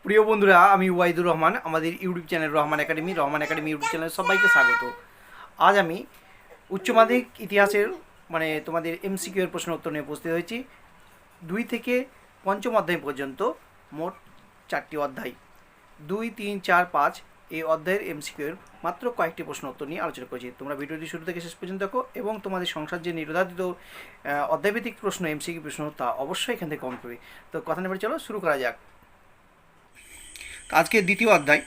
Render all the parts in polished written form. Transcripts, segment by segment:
প্রিয় বন্ধুরা, আমি ওয়াইদুর রহমান। আমাদের YouTube channel Rahman academy YouTube channel সবাইকে স্বাগত। আজ আমি উচ্চ মাধ্যমিক ইতিহাসের তোমাদের এমসিকিউ এর প্রশ্ন উত্তর নিয়ে উপস্থিত হয়েছি। 2 থেকে পঞ্চম অধ্যায় পর্যন্ত মোট 4টি অধ্যায়, 2, 3, 4, 5 এই অধ্যায়ের এমসিকিউ এর মাত্র কয়েকটি প্রশ্ন উত্তর নিয়ে আলোচনা করেছি। তোমরা ভিডিওটি শুরু থেকে শেষ পর্যন্ত দেখো এবং তোমাদের সংসার যে নির্ধারিত অধ্যায়ভিত্তিক প্রশ্ন এমসিকিউ প্রশ্ন তা অবশ্যই এখান থেকে কম করবে। তো কথা নেবে, চলো শুরু করা যাক। আজকে দ্বিতীয় অধ্যায়,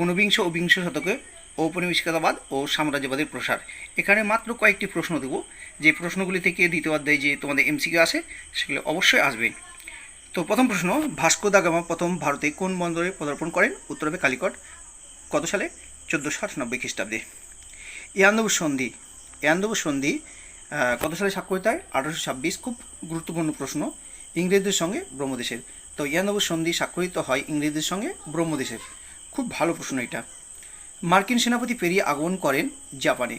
ঊনবিংশ ও বিংশ শতকে ঔপনিবেশিকতাবাদ ও সাম্রাজ্যবাদের প্রসার। এখানে মাত্র কয়েকটি প্রশ্ন দেবো, যে প্রশ্নগুলি থেকে দ্বিতীয় অধ্যায়ে যে তোমাদের এমসিকিউ আসে সেগুলো অবশ্যই আসবে। তো প্রথম প্রশ্ন, ভাস্কো দা গামা প্রথম ভারতে কোন বন্দরে পদার্পণ করেন? উত্তর হবে কালিকট। কত সালে? 1498 খ্রিস্টাব্দে। ইয়ান্দবু সন্ধি, সন্ধি কত সালে স্বাক্ষরিত হয়? 1826। খুব গুরুত্বপূর্ণ প্রশ্ন, ইংরেজদের সঙ্গে ব্রহ্মদেশের। তো ইয়ান্দবু সন্ধি স্বাক্ষরিত হয় ইংরেজদের সঙ্গে ব্রহ্মদেশের। খুব ভালো প্রশ্ন এটা। মার্কিন সেনাপতি পেরিয়ে আগমন করেন জাপানে।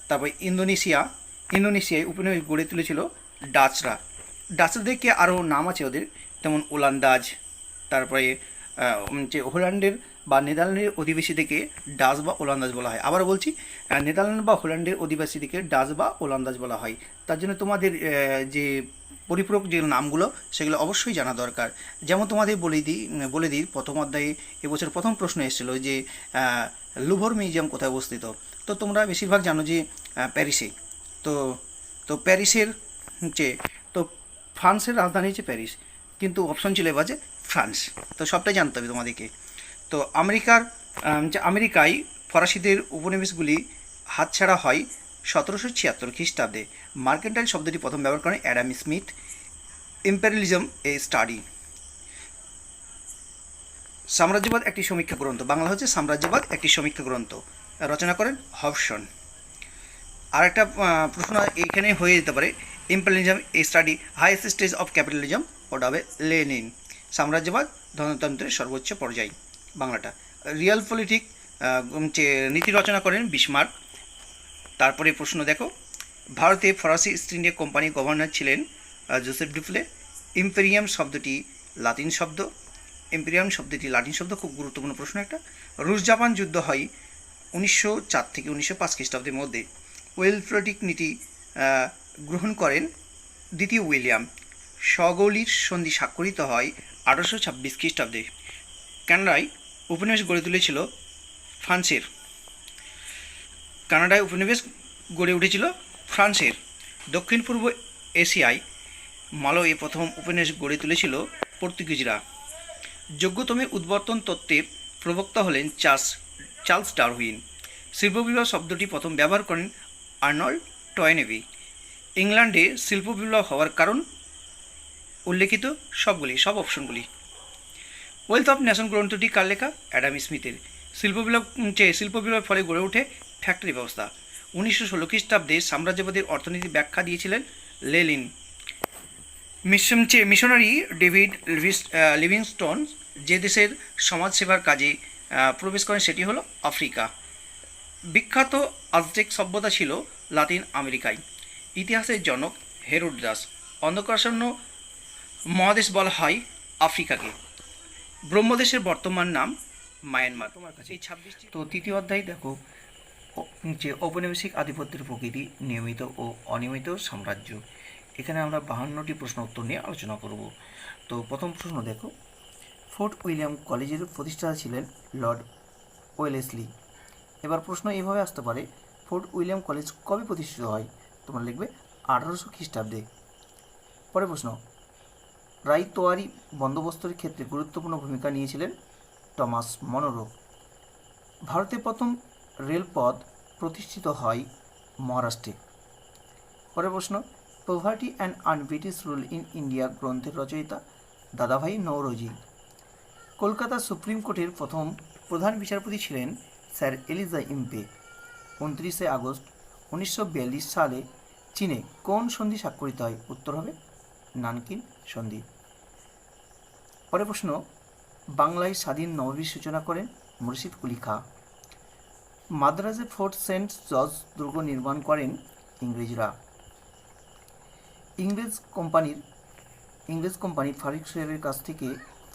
তারপর ইন্দোনেশিয়ায় উপনিবেশ গড়ে তুলেছিল ডাচরা। ডাচরাদের কি আরও নাম আছে ওদের, যেমন ওলান্দাজ। তারপরে যে হোল্যান্ডের বা নেদারল্যান্ডের অধিবাসীদেরকে ডাচ বা ওলান্দাজ বলা হয়। আবার বলছি, নেদারল্যান্ড বা হোল্যান্ডের অধিবাসীদেরকে ডাচ বা ওলান্দাজ বলা হয়। তার জন্য তোমাদের যে পরিপূরক যে নামগুলো সেগুলো অবশ্যই জানা দরকার। যেমন তোমাদের বলে দিই প্রথম অধ্যায়ে এবছর প্রথম প্রশ্ন এসেছিল যে লুভর মিউজিয়াম কোথায় অবস্থিত। তো তোমরা বেশিরভাগ জানো যে প্যারিসে। তো তো প্যারিসের হচ্ছে, তো ফ্রান্সের রাজধানী হচ্ছে প্যারিস, কিন্তু অপশন ছিল এবার যে ফ্রান্স। তো সবটাই জানতে হবে তোমাদেরকে। তো আমেরিকায় ফরাসিদের উপনিবেশগুলি হাতছাড়া হয় 1776 খ্রিস্টাব্দে। মার্কেন্টাইল শব্দটি প্রথম ব্যবহার করেন Adam Smith. Imperialism a study. সাম্রাজ্যবাদ একটি সমীক্ষা গ্রন্থ, বাংলা হচ্ছে সাম্রাজ্যবাদ একটি সমীক্ষা গ্রন্থ, রচনা করেন হবসন। আর একটা প্রশ্ন এইখানে হয়ে যেতে পারে, imperialism a study highest stage of capitalism, ওটা হবে লেনিন। সাম্রাজ্যবাদ ধনতন্ত্রের সর্বোচ্চ পর্যায়, বাংলাটা। রিয়াল পলিটিক নীতি রচনা করেন বিসমার্ক। তারপরে প্রশ্ন দেখো, ভারতে ফরাসি ইস্ট ইন্ডিয়া কোম্পানির গভর্নর ছিলেন জোসেফ ডুফলে। ইম্পেরিয়াম শব্দটি লাতিন শব্দ, খুব গুরুত্বপূর্ণ প্রশ্ন একটা। রুশ জাপান যুদ্ধ হয় 1904 থেকে 1905 খ্রিস্টাব্দের মধ্যে। ওয়েলফ্রেটিক নীতি গ্রহণ করেন দ্বিতীয় উইলিয়াম। সগৌলির সন্ধি স্বাক্ষরিত হয় 1826 খ্রিস্টাব্দে। কানাডায় উপনিবেশ গড়ে তুলেছিল ফ্রান্সের। গড়ে উঠেছিল ফ্রান্সের। দক্ষিণ পূর্ব এশিয়ায় মালয়ে প্রথম উপনিবেশ গড়ে তুলেছিল পর্তুগিজরা। যোগ্যতমের উদ্বর্তন তত্ত্বের প্রবক্তা হলেন চার্লস ডারউইন। শিল্পবিপ্লব শব্দটি প্রথম ব্যবহার করেন আর্নল্ড টয়েনেবি। ইংল্যান্ডে শিল্পবিপ্লব হওয়ার কারণ উল্লেখিত সব অপশনগুলি। ওয়েলথ অফ নেশন গ্রন্থটি কার লেখা? অ্যাডাম স্মিথের। শিল্পবিপ্লবের ফলে গড়ে ওঠে ফ্যাক্টরি ব্যবস্থা। 1916 খ্রিস্টাব্দে সাম্রাজ্যবাদের অর্থনীতির ব্যাখ্যা দিয়েছিলেন লেনিন। মিশনারি ডেভিড লিভিংস্টোন যে দেশের সমাজসেবার কাজে প্রবেশ করেন সেটি হলো আফ্রিকা। বিখ্যাত আজটেক সভ্যতা ছিল লাতিন আমেরিকায়। ইতিহাসের জনক হেরোডোটাস। অন্ধকারাচ্ছন্ন মহাদেশ বলা হয় আফ্রিকাকে। ব্রহ্মদেশের বর্তমান নাম মায়ানমার। তোমার কাছে এই 26টি। তো তৃতীয় অধ্যায় দেখো, যে ঔপনিবেশিক আধিপত্যের প্রকৃতি, নিয়মিত ও অনিয়মিত সাম্রাজ্য। এখানে আমরা 52টি প্রশ্ন উত্তর নিয়ে আলোচনা করব। তো প্রথম প্রশ্ন দেখো, ফোর্ট উইলিয়াম কলেজের প্রতিষ্ঠাতা ছিলেন লর্ড ওয়েলেসলি। এবার প্রশ্ন এভাবে আসতে পারে, ফোর্ট উইলিয়াম কলেজ কবে প্রতিষ্ঠিত হয়? তোমরা লিখবে 1800 খ্রিস্টাব্দে। পরের প্রশ্ন, রায়তোয়ারি বন্দোবস্তের ক্ষেত্রে গুরুত্বপূর্ণ ভূমিকা নিয়েছিলেন টমাস মনরো। ভারতে প্রথম রেলপথ প্রতিষ্ঠিত হয় মহারাষ্ট্রে। পরের প্রশ্ন, poverty and un-British rule in India গ্রন্থের রচয়িতা দাদাভাই নওরোজি। কলকাতা সুপ্রিম কোর্টের প্রথম প্রধান বিচারপতি ছিলেন স্যার এলিজা ইম্পে। 29 আগস্ট 1942 সালে চীনে কোন সন্ধি স্বাক্ষরিত হয়? উত্তর হবে নানকিন সন্ধি। পরের প্রশ্ন, বাংলায় স্বাধীন নবাবীর সূচনা করেন Murshid Quli Khan. মাদ্রাজে fort Saint George দুর্গ নির্মাণ করেন ইংরেজরা। ইংরেজ কোম্পানি ফারিক শহের কাছ থেকে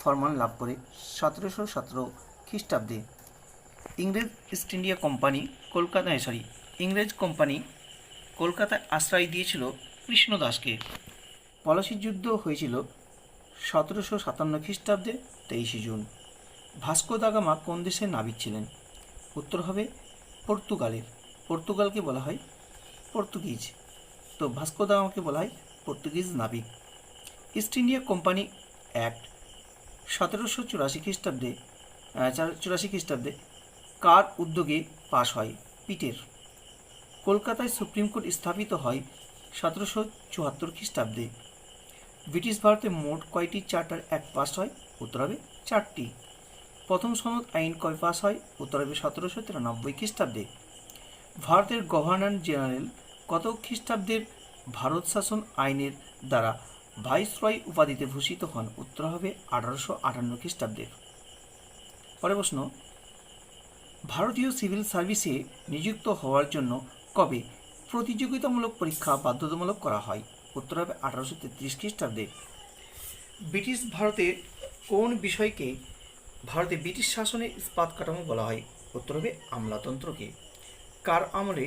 ফরমান লাভ করে 1717 খ্রিস্টাব্দে। ইংরেজ ইস্ট ইন্ডিয়া কোম্পানি ইংরেজ কোম্পানি কলকাতায় আশ্রয় দিয়েছিল কৃষ্ণদাসকে। পলাশির যুদ্ধ হয়েছিল 1757 খ্রিস্টাব্দে 23 জুন। ভাস্কো দা গামা কোন দেশের নাবিক ছিলেন? উত্তর হবে পর্তুগালের। পর্তুগালকে বলা হয় পর্তুগিজ, তো ভাস্কো দা গামাকে বলা হয় পর্তুগিজ নাবিক। ইস্ট ইন্ডিয়া কোম্পানি অ্যাক্ট 1784 খ্রিস্টাব্দে কার উদ্যোগে পাশ হয়? পিটের। কলকাতায় সুপ্রিম কোর্ট স্থাপিত হয় 1774 খ্রিস্টাব্দে। ব্রিটিশ ভারতে মোট কয়টি চার্টার অ্যাক্ট পাস হয়? উত্তর হবে 4টি। প্রথম সনদ আইন কবে পাস হয়? উত্তর হবে 1793 খ্রিস্টাব্দে। ভারতের গভর্নর জেনারেল কত খ্রিস্টাব্দের ভারত শাসন আইনের দ্বারা ভাইসরয় উপাধিতে ভূষিত হন? উত্তর হবে 1858 খ্রিস্টাব্দের। পরের প্রশ্ন, ভারতীয় সিভিল সার্ভিসে নিযুক্ত হওয়ার জন্য কবে প্রতিযোগিতামূলক পরীক্ষা বাধ্যতামূলক করা হয়? উত্তর হবে 1833 খ্রিস্টাব্দে। ব্রিটিশ ভারতে কোন বিষয়কে ভারতে ব্রিটিশ শাসনে ইস্পাত কাঠামো বলা হয়? উত্তর হবে আমলাতন্ত্রকে। কার আমলে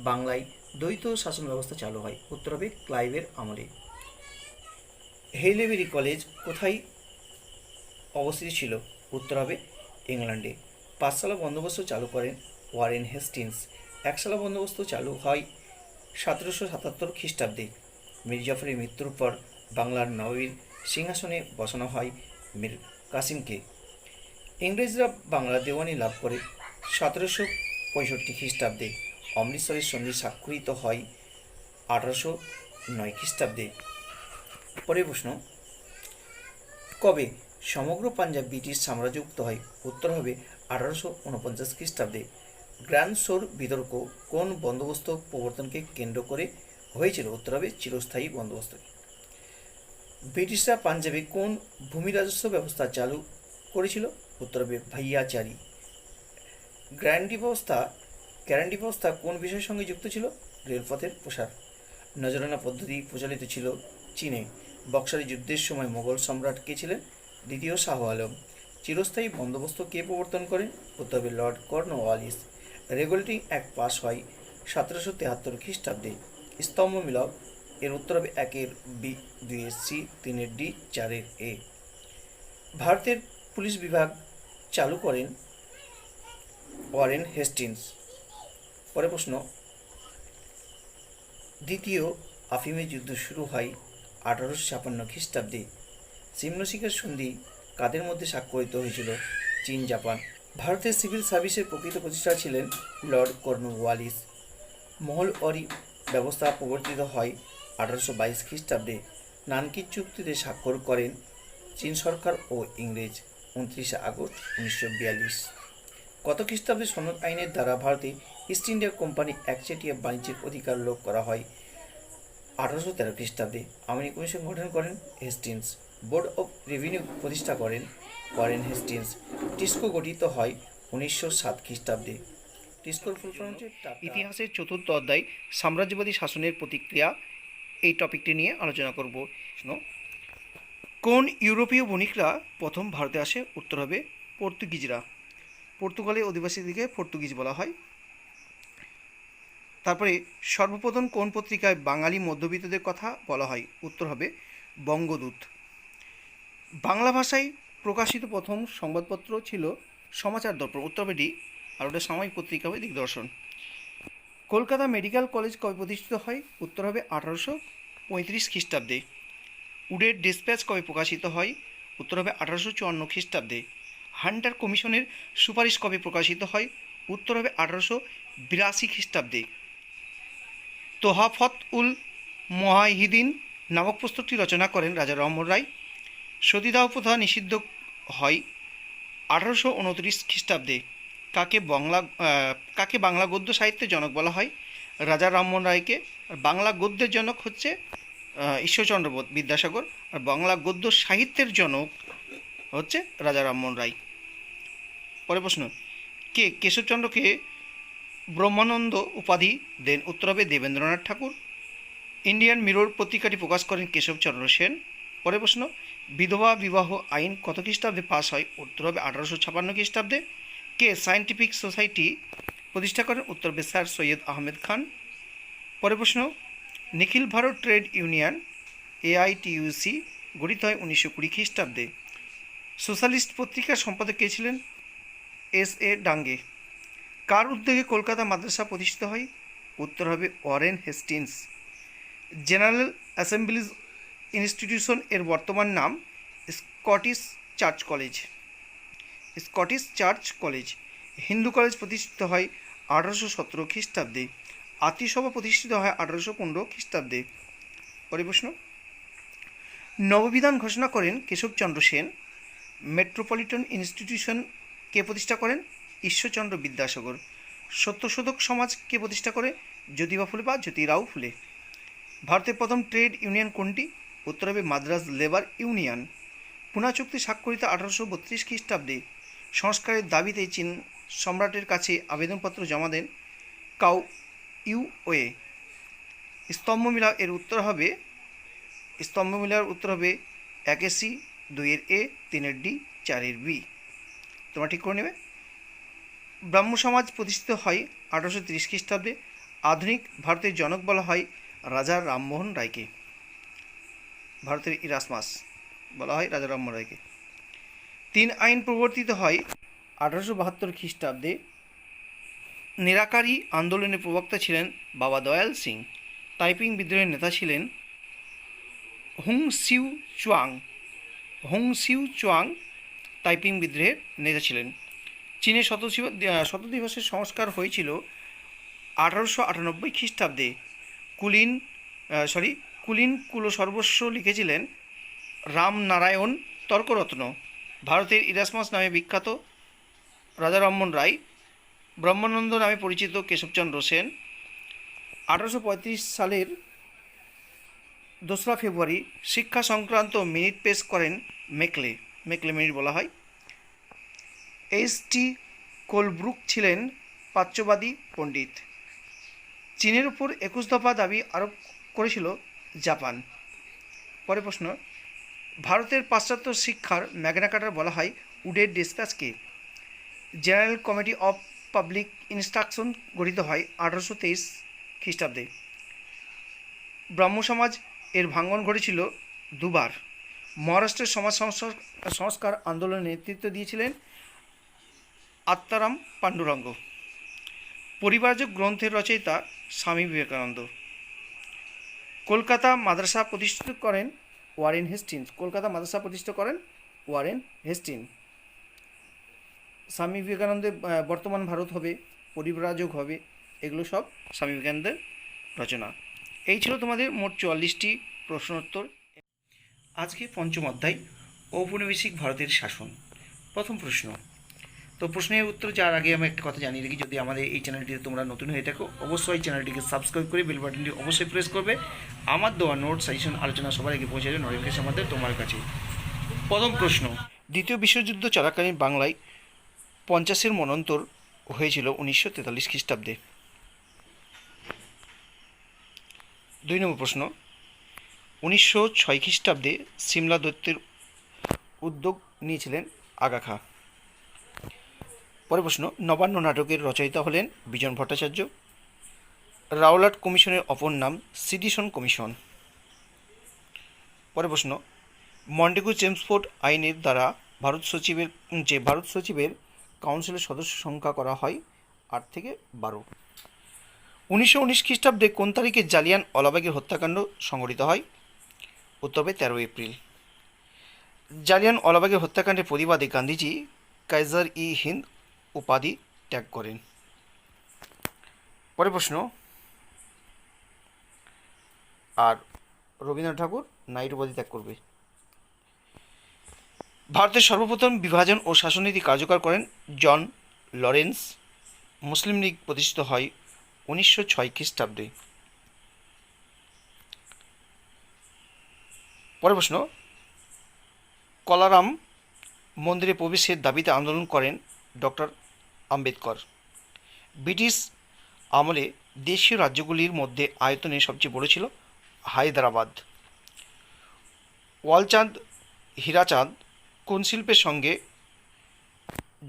বাংলায় দ্বৈত শাসন ব্যবস্থা চালু হয়? উত্তর হবে ক্লাইভের আমলে। হেইলেবেরি কলেজ কোথায় অবস্থিত ছিল? উত্তর হবে ইংল্যান্ডে। পাঁচশালা বন্দোবস্ত চালু করেন ওয়ারেন হেস্টিংস। একশালা বন্দোবস্ত চালু হয় 1777 খ্রিস্টাব্দে। মীর জাফরের মৃত্যুর পর বাংলার নবাবীর সিংহাসনে বসানো হয় মীর কাসিমকে। ইংরেজরা বাংলা দেওয়ানি লাভ করে 1765 খ্রিস্টাব্দে। অমৃতসরের সন্ধি স্বাক্ষরিত হয় 1809 খ্রিস্টাব্দে। পরের প্রশ্ন, কবে সমগ্র পাঞ্জাব ব্রিটিশ সাম্রাজ্যভুক্ত হয়? উত্তর হবে 1849 খ্রিস্টাব্দে। গ্র্যান্ড সোর বিতর্ক কোন বন্দোবস্ত প্রবর্তনকে কেন্দ্র করে হয়েছিল? উত্তর হবে চিরস্থায়ী বন্দোবস্ত। ব্রিটিশরা পাঞ্জাবে কোন ভূমি রাজস্ব ব্যবস্থা চালু করেছিল? উত্তর হবে ভাইয়াচারি। গ্যারান্টি ব্যবস্থা কোন বিষয়ের সঙ্গে যুক্ত ছিল? রেলপথের প্রসার। নজরানা পদ্ধতি প্রচলিত ছিল চীনে। বক্সারি যুদ্ধের সময় মোগল সম্রাট কে ছিলেন? দ্বিতীয় শাহ আলম। চিরস্থায়ী বন্দোবস্ত কে প্রবর্তন করেন? উত্তর হবে Lord Cornwallis. Regulating act pass হয় 1773 খ্রিস্টাব্দে। স্তম্ভ মিলক এর উত্তর হবে 1 বি, 2 সি, 3 ডি, 4 এ। ভারতের পুলিশ বিভাগ চালু করেন ওয়ারেন হেস্টিংস। পরের প্রশ্ন, দ্বিতীয় আফিমের যুদ্ধ শুরু হয় 1856 খ্রিস্টাব্দে। সিমনোসিকের সন্ধি কাদের মধ্যে স্বাক্ষরিত হয়েছিল? চীন জাপান। ভারতের সিভিল সার্ভিসের প্রকৃত প্রতিষ্ঠা ছিলেন লর্ড কর্নওয়ালিস। মহলওয়ারি ব্যবস্থা প্রবর্তিত হয় 1822 খ্রিস্টাব্দে। নানকিন চুক্তিতে স্বাক্ষর করেন চীন সরকার ও ইংরেজ 29 আগস্ট 1942। কত খ্রিস্টাব্দে সনদ আইনের দ্বারা ভারতে ইস্ট ইন্ডিয়া কোম্পানি একচেটিয়া বাণিজ্যের অধিকার লোপ করা হয়? 1813 খ্রিস্টাব্দে। আর্মি কমিশন গঠন করেন হেস্টিংস। বোর্ড অফ রেভিনিউ প্রতিষ্ঠা করেন ওয়ারেন হেস্টিংস। টিস্কো গঠিত হয় 1907 খ্রিস্টাব্দে। টিস্কোর ফুল ফর্ম হচ্ছে ইতিহাসের চতুর্থ অধ্যায় সাম্রাজ্যবাদী শাসনের প্রতিক্রিয়া, এই টপিকটি নিয়ে আলোচনা করব। কোন ইউরোপীয় বণিকরা প্রথম ভারতে আসে? উত্তর হবে পর্তুগিজরা। পর্তুগালের অধিবাসীদেরকে পর্তুগিজ বলা হয়। তারপরে সর্বপ্রথম কোন পত্রিকায় বাঙালি মধ্যবিত্তদের কথা বলা হয়? উত্তর হবে বঙ্গদূত। বাংলা ভাষায় প্রকাশিত প্রথম সংবাদপত্র ছিল সমাচার দর্পণ। উত্তর হবে ডি। আর ওটা সাময়িক পত্রিকা হবে দিগদর্শন। কলকাতা মেডিকেল কলেজ কবে প্রতিষ্ঠিত হয়? উত্তর হবে 1835 খ্রিস্টাব্দে। উডের ডিসপ্যাচ কবে প্রকাশিত হয়? উত্তর হবে 1854 খ্রিস্টাব্দে। হান্টার কমিশনের সুপারিশ কবে প্রকাশিত হয়? উত্তর হবে 1882 খ্রিস্টাব্দে। তোহাফত উল মুজাহিদিন নামক পুস্তকটি রচনা করেন রাজা রামমোহন রায়। সতীদাহ প্রথা নিষিদ্ধ হয় 1829 খ্রিস্টাব্দে। কাকে বাংলা গদ্য সাহিত্যের জনক বলা হয়? রাজা রামমোহন রায়কে। আর বাংলা গদ্যের জনক হচ্ছে ঈশ্বরচন্দ্র বিদ্যাসাগর। আর বাংলা গদ্য সাহিত্যের জনক হচ্ছে রাজা রামমোহন রায়। পরের প্রশ্ন, কেশবচন্দ্রকে ব্রহ্মানন্দ উপাধি দেন? উত্তর হবে দেবেন্দ্রনাথ ঠাকুর। ইন্ডিয়ান মিরর পত্রিকাটি প্রকাশ করেন কেশবচন্দ্র সেন। পরের প্রশ্ন, বিধবা বিবাহ আইন কত খ্রিস্টাব্দে পাস হয়? উত্তর হবে 1856 খ্রিস্টাব্দে। কে সায়েন্টিফিক সোসাইটি প্রতিষ্ঠা করেন? উত্তর হবে স্যার সৈয়দ আহমেদ খান। পরের প্রশ্ন, নিখিল ভারত ট্রেড ইউনিয়ন AITUC গঠিত হয় 1920 খ্রিস্টাব্দে। সোশ্যালিস্ট পত্রিকার সম্পাদক কে ছিলেন? SA ডাঙ্গে। কার উদ্যোগে কলকাতা মাদ্রাসা প্রতিষ্ঠিত হয়? উত্তর হবে Warren Hastings. General Assembly's institution এর বর্তমান নাম Scottish church college. Scottish church college. Hindu college প্রতিষ্ঠিত হয় 1817 খ্রিস্টাব্দে। আতিসভা প্রতিষ্ঠিত হয় 1815 খ্রিস্টাব্দে। পরের প্রশ্ন, নববিধান ঘোষণা করেন কেশবচন্দ্র সেন। মেট্রোপলিটন ইনস্টিটিউশন কে প্রতিষ্ঠা করেন? ঈশ্বরচন্দ্র বিদ্যাসাগর। সত্যশোধক সমাজ কে প্রতিষ্ঠা করে? জ্যোতিবা ফুলে বা জ্যোতিরাও ফুলে। ভারতের প্রথম ট্রেড ইউনিয়ন কোনটি? উত্তর হবে মাদ্রাজ লেবার ইউনিয়ন। পুনা চুক্তি স্বাক্ষরিত 1832 খ্রিস্টাব্দে। সংস্কারের দাবিতে চীন সম্রাটের কাছে আবেদনপত্র জমা দেন কাউ ইউওয়ে। স্তম্ভমিলা এর উত্তর হবে স্তম্ভমিলার উত্তর হবে 1 সি, 2 A, 3 D, 4 B। তোমরা ঠিক করে নেবে। ব্রাহ্ম সমাজ প্রতিষ্ঠিত হয় 1830 খ্রিস্টাব্দে। আধুনিক ভারতের জনক বলা হয় রাজা রামমোহন রায়কে। ভারতের ইরাসমাস বলা হয় রাজা রামমোহন রায়কে। 3 আইন প্রবর্তিত হয় 1872 খ্রিস্টাব্দে। নিরাকারী আন্দোলনের প্রবক্তা ছিলেন বাবা দয়াল সিং। তাইপিং বিদ্রোহের নেতা ছিলেন Hung Siu Chuang. Hung Siu Chuang Taiping বিদ্রোহের নেতা ছিলেন। চীনে শত দিবসের সংস্কার হয়েছিল 1898 খ্রিস্টাব্দে। কুলিন কুলসর্বস্ব লিখেছিলেন রামনারায়ণ তর্করত্ন। ভারতের ইরাসমাস নামে বিখ্যাত রাজা রামমোহন রায়। ব্রহ্মানন্দ নামে পরিচিত কেশবচন্দ্র সেন। 1835 সালের 2রা ফেব্রুয়ারি শিক্ষা সংক্রান্ত মিনিট পেশ করেন মেকলে মিনিট বলা হয়। H.T. কোলব্রুক ছিলেন প্রাচ্যবাদী পণ্ডিত। চীনের উপর 21 দফা দাবি আরোপ করেছিল জাপান। পরের প্রশ্ন, ভারতের পাশ্চাত্য শিক্ষার ম্যাগনা কার্টা বলা হয় উডের ডিসপ্যাচকে। General Committee of Public Instruction গঠিত হয় 1823 খ্রিস্টাব্দে। ব্রাহ্ম সমাজ এর ভাঙন ঘটেছিল দুবার। মহারাষ্ট্রের সমাজ সংস্কার আন্দোলনে নেতৃত্ব দিয়েছিলেন আত্মারাম পাণ্ডুরঙ্গ। পরিব্রাজক গ্রন্থের রচয়িতা স্বামী বিবেকানন্দ। কলকাতা মাদ্রাসা প্রতিষ্ঠিত করেন ওয়ারেন হেস্টিংস। কলকাতা মাদ্রাসা প্রতিষ্ঠা করেন ওয়ারেন হেস্টিংস। স্বামী বিবেকানন্দের বর্তমান ভারত হবে, পরিব্রাজক হবে, এগুলো সব স্বামী বিবেকানন্দের রচনা। এই ছিল তোমাদের মোট 44টি প্রশ্নোত্তর। আজকে পঞ্চম অধ্যায় ঔপনিবেশিক ভারতের শাসন। প্রথম প্রশ্ন। তো প্রশ্নের উত্তর যাওয়ার আগে আমি একটা কথা জানিয়ে রাখি, যদি আমাদের এই চ্যানেলটিতে তোমরা নতুন হয়ে থাকো অবশ্যই চ্যানেলটিকে সাবস্ক্রাইব করে বেল বাটনটি অবশ্যই প্রেস করবে। আমার দেওয়া নোট সাজেশন আলোচনা সবার আগে পৌঁছে যাবে নোটিফিকেশন মাধ্যমে তোমার কাছে। প্রথম প্রশ্ন, দ্বিতীয় বিশ্বযুদ্ধ চলাকালীন বাংলায় 50-এর মন্বন্তর হয়েছিল 1943 খ্রিস্টাব্দে। 2 নম্বর প্রশ্ন, 1906 খ্রিস্টাব্দে সিমলা দৈত্যের উদ্যোগ নিয়েছিলেন আগা খাঁ। পরের প্রশ্ন, নবান্ন নাটকের রচয়িতা হলেন বিজন ভট্টাচার্য। রাওলাট কমিশনের অপর নাম সিডিশন কমিশন। পরের প্রশ্ন, মন্টেগু চেমসফোর্ড আইনের দ্বারা ভারত সচিবের কাউন্সিলের সদস্য সংখ্যা করা হয় 8 থেকে 12। 1919 খ্রিস্টাব্দে কোন তারিখে জালিয়ান ওয়ালাবাগের হত্যাকাণ্ড সংঘটিত হয়? উত্তর হবে 13 এপ্রিল। জালিয়ান ওয়ালাবাগের হত্যাকাণ্ডের প্রতিবাদে গান্ধীজি কাইজার ই হিন্দ উপাধি ত্যাগ করেন। পরের প্রশ্ন, আর রবীন্দ্রনাথ ঠাকুর নাইট উপাধি ত্যাগ করবে। ভারতের সর্বপ্রথম বিভাজন ও শাসননীতি কার্যকর করেন জন লরেন্স। মুসলিম লীগ প্রতিষ্ঠিত হয় 1906 খ্রিস্টাব্দে। পরের প্রশ্ন, কলারাম মন্দিরে প্রবেশের দাবিতে আন্দোলন করেন ডক্টর আম্বেদকর। ব্রিটিশ আমলে দেশীয় রাজ্যগুলির মধ্যে আয়তনে সবচেয়ে বড় ছিল হায়দ্রাবাদ। ওয়ালচাঁদ হীরাচাঁদ কোন শিল্পের সঙ্গে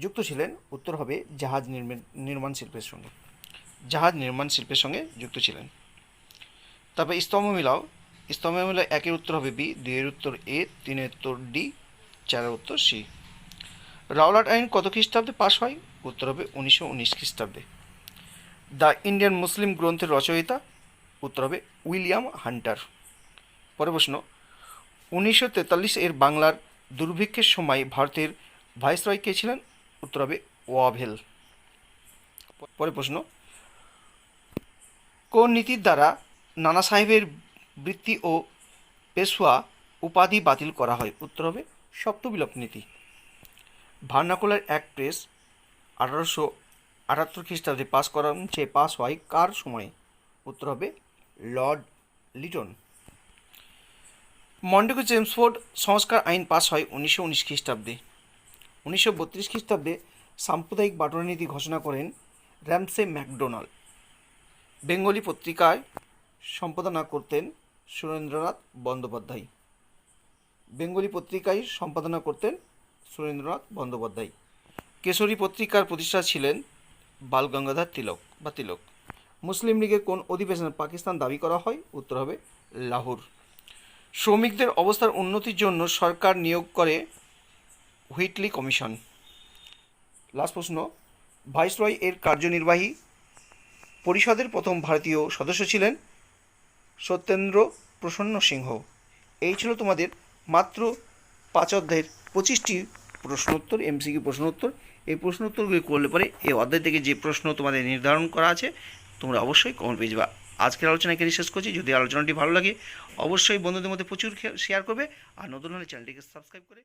যুক্ত ছিলেন? উত্তর হবে জাহাজ নির্মাণ শিল্পের সঙ্গে। জাহাজ নির্মাণ শিল্পের সঙ্গে যুক্ত ছিলেন। তারপর স্তম্ভ মিলাও। স্তম্ভ মিলাও একের উত্তর হবে বি, দুইয়ের উত্তর এ, তিনের উত্তর ডি, চারের উত্তর সি। রাওলাট আইন কত খ্রিস্টাব্দে পাশ হয়? উত্তর হবে 1919 খ্রিস্টাব্দে। দ্য ইন্ডিয়ান মুসলিম গ্রন্থের রচয়িতা? উত্তর হবে উইলিয়াম হান্টার। পরের প্রশ্ন, 1943 এর বাংলার দুর্ভিক্ষের সময় ভারতের ভাইসরয় কে ছিলেন? উত্তর হবে ওয়াভেল। পরের প্রশ্ন, কোন নীতির দ্বারা নানা সাহেবের বৃত্তি ও পেশওয়া উপাধি বাতিল করা হয়? উত্তর হবে সপ্তবিলোপ নীতি। ভার্নাকুলার অ্যাক্ট প্রেস 1878 খ্রিস্টাব্দে পাস হয় কার সময়ে? উত্তর হবে লর্ড লিটন। মন্টেগু চেমসফোর্ড সংস্কার আইন পাস হয় 1919 খ্রিস্টাব্দে। 1932 খ্রিস্টাব্দে সাম্প্রদায়িক বাটনীতি ঘোষণা করেন র্যামসে ম্যাকডোনাল্ড। বেঙ্গলি পত্রিকায় সম্পাদনা করতেন সুরেন্দ্রনাথ বন্দ্যোপাধ্যায়। বেঙ্গলি পত্রিকায় সম্পাদনা করতেন সুরেন্দ্রনাথ বন্দ্যোপাধ্যায়। কেশরী পত্রিকার প্রতিষ্ঠাতা ছিলেন বালগঙ্গাধর তিলক। মুসলিম লীগের কোন অধিবেশনে পাকিস্তান দাবি করা হয়? উত্তর হবে লাহোর। শ্রমিকদের অবস্থার উন্নতির জন্য সরকার নিয়োগ করে হুইটলি কমিশন। লাস্ট প্রশ্ন, ভাইসরয় এর কার্যনির্বাহী পরিষদের প্রথম ভারতীয় সদস্য ছিলেন সত্যেন্দ্র প্রসন্ন সিংহ। এই ছিল তোমাদের মাত্র 5 অধ্যায়ের 25টি প্রশ্নোত্তর, এমসিকিউ প্রশ্নোত্তর। এই প্রশ্নোত্তরগুলি করলে পরে এই অধ্যায় থেকে যে প্রশ্ন তোমাদের নির্ধারণ করা আছে তোমরা অবশ্যই কমেন্ট পেয়ে যাবে। আজকের আলোচনা এখানে শেষ করছি। যদি আলোচনাটি ভালো লাগে অবশ্যই বন্ধুদের মধ্যে প্রচুর শেয়ার করবে, আর নতুন হলে চ্যানেলটিকে সাবস্ক্রাইব করে